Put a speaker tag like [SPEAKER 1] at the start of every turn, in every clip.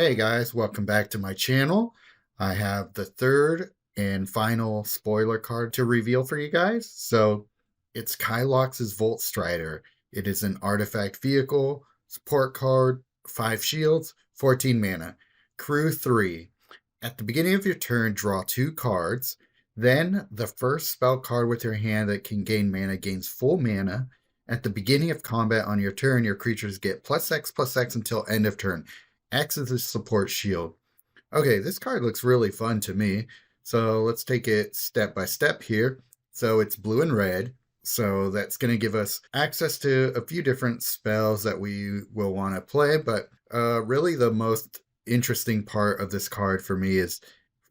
[SPEAKER 1] Hey guys, welcome back to my channel. I have the third and final spoiler card to reveal for you guys. So it's Kylox's Volt Strider. It is an artifact vehicle, support card, 5 shields, 14 mana. Crew 3. At the beginning of your turn, draw 2 cards. Then the first spell card with your hand that can gain mana gains full mana. At the beginning of combat on your turn, your creatures get +X/+X until end of turn. X is a support shield. Okay, this card looks really fun to me. So let's take it step by step here. So it's blue and red. So that's going to give us access to a few different spells that we will want to play. But really the most interesting part of this card for me is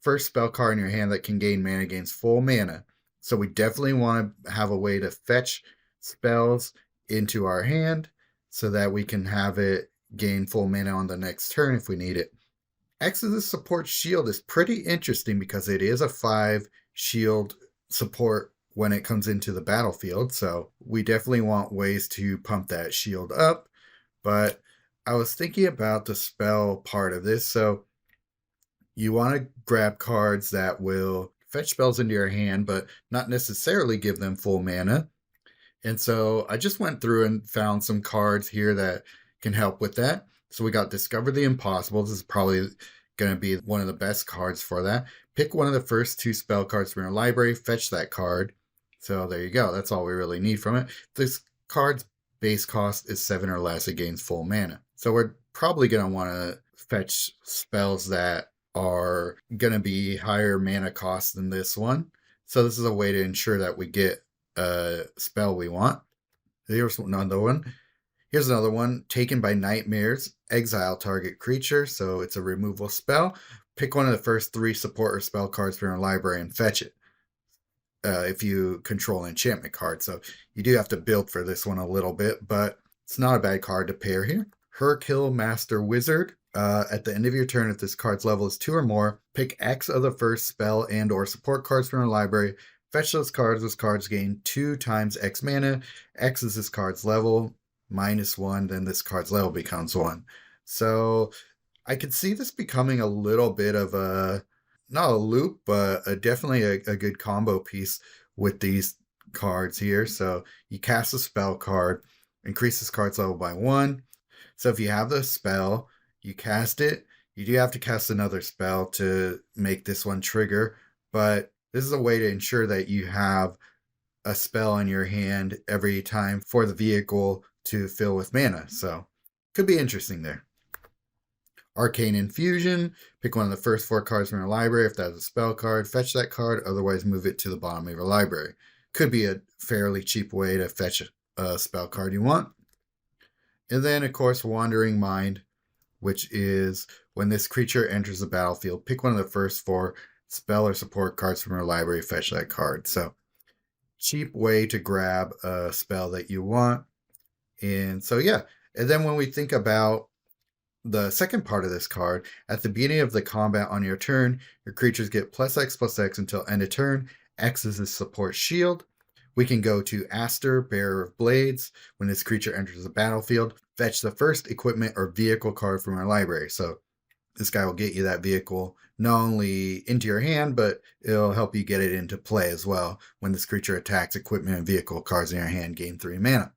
[SPEAKER 1] first spell card in your hand that can gain mana gains full mana. So we definitely want to have a way to fetch spells into our hand so that we can have it gain full mana on the next turn if we need it. Exodus support shield is pretty interesting because it is a 5 shield support when it comes into the battlefield, so we definitely want ways to pump that shield up. But I was thinking about the spell part of this, so you want to grab cards that will fetch spells into your hand but not necessarily give them full mana. And so I just went through and found some cards here that can help with that. So we got Discover the Impossible. This is probably going to be one of the best cards for that. Pick one of the first 2 spell cards from your library, fetch that card. So there you go. That's all we really need from it. This card's base cost is 7 or less. It gains full mana. So we're probably going to want to fetch spells that are going to be higher mana cost than this one. So this is a way to ensure that we get spell we want. Here's another one. Here's another one. Taken by Nightmares. Exile target creature. So it's a removal spell. Pick one of the first 3 support or spell cards from your library and fetch it. If you control an enchantment card. So you do have to build for this one a little bit, but it's not a bad card to pair here. Herkill Master Wizard. At the end of your turn, if this card's level is 2 or more, pick X of the first spell and or support cards from your library. Fetch those cards. Those cards gain 2 times X mana. X is this card's level, -1, then this card's level becomes 1. So I could see this becoming a little bit of a, not a loop, but definitely a good combo piece with these cards here. So you cast a spell card, increase this card's level by 1. So if you have the spell, you cast it, you do have to cast another spell to make this one trigger, but this is a way to ensure that you have a spell in your hand every time for the vehicle to fill with mana. So could be interesting there. Arcane Infusion. Pick one of the first 4 cards from your library. If that's a spell card, fetch that card. Otherwise, move it to the bottom of your library. Could be a fairly cheap way to fetch a spell card you want. And then, of course, Wandering Mind, which is when this creature enters the battlefield, pick one of the first 4 spell or support cards from your library, fetch that card. So cheap way to grab a spell that you want. And so yeah, and then when we think about the second part of this card, at the beginning of the combat on your turn, your creatures get +X/+X until end of turn. X is the support shield. We can go to Aster, Bearer of Blades. When this creature enters the battlefield, fetch the first equipment or vehicle card from our library. So this guy will get you that vehicle not only into your hand, but it'll help you get it into play as well. When this creature attacks, equipment and vehicle cards in your hand gain 3 mana.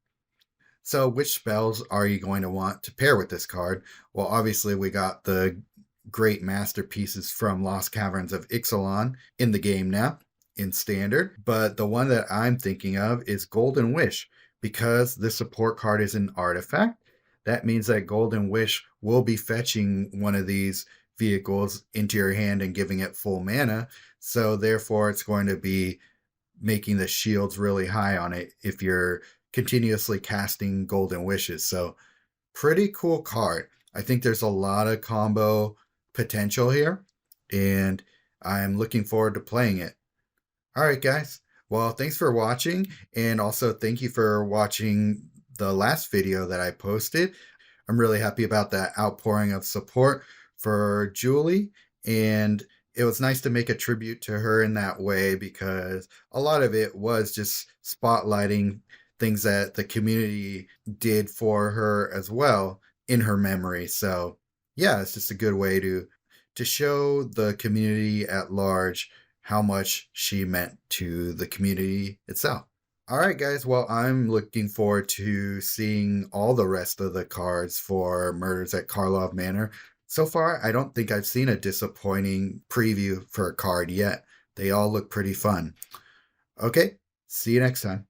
[SPEAKER 1] So which spells are you going to want to pair with this card? Well, obviously we got the great masterpieces from Lost Caverns of Ixalan in the game now, in Standard. But the one that I'm thinking of is Golden Wish. Because this support card is an artifact, that means that Golden Wish will be fetching one of these vehicles into your hand and giving it full mana. So therefore, it's going to be making the shields really high on it if you're continuously casting Golden Wishes. So pretty cool card. I think there's a lot of combo potential here, and I'm looking forward to playing it. All right, guys. Well, thanks for watching, and also thank you for watching the last video that I posted. I'm really happy about that outpouring of support for Julie, and it was nice to make a tribute to her in that way because a lot of it was just spotlighting things that the community did for her as well in her memory. So yeah, it's just a good way to show the community at large how much she meant to the community itself. All right, guys. Well, I'm looking forward to seeing all the rest of the cards for Murders at Karlov Manor. So far, I don't think I've seen a disappointing preview for a card yet. They all look pretty fun. Okay, see you next time.